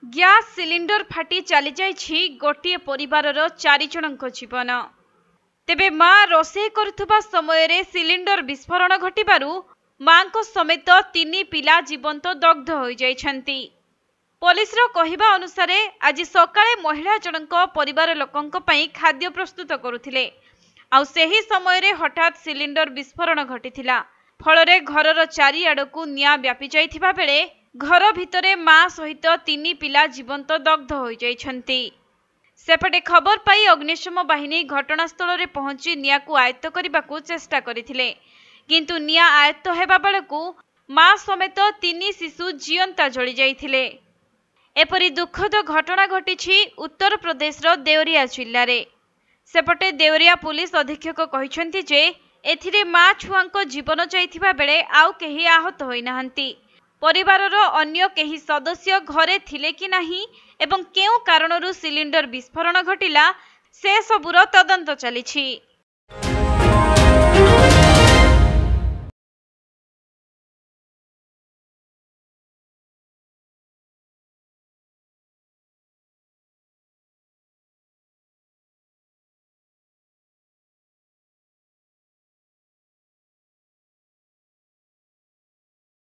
Gas cylinder फाटी चली जाइछि गोटे परिवारर 4 जनक जीवन। तेबे मां रोषे करुवा समय रे सिलिंडर विस्फोरण घटिबारु मां को समेत 3 पिला जीवंत दग्ध हो जाइछन्ति। पुलिसर कहिबा अनुसार आज सकाळे महिला जनक परिवार लोकंक पई खाद्य प्रस्तुत करुथिले आउ सेही समय रे हठात सिलिंडर विस्फोरण घटिथिला। फलरे घरर चारिआडकू निया व्यापी जाइथिबा बेले घर भितरे मां सहित 3 पिला जीवंत दग्ध हो जाइछन्ति। सेपटे खबर पाई अग्निशम बाहिनी घटनास्थल रे पहुंची निया को आयत्त करबाकू चेष्टा करिथिले, किंतु निया आयत्त हेबा बेलकू मां समेत 3 शिशु जीवंता जळी जाइथिले। एपरी दुखद घटना घटिछि उत्तर प्रदेशर देवरिया जिल्ला रे। सेपटे देवरिया पुलिस अधीक्षक कहिसंति जे एथिरे मां छुआंको जीवन जाइथिबा बेले आउ केही आहत होई नाहंती। परिवारर अन्य केही सदस्य घरे थिले कि नाही एवं केउ कारणरू सिलिंडर विस्फोरण घटिला से सबुर तदंत चलिछि।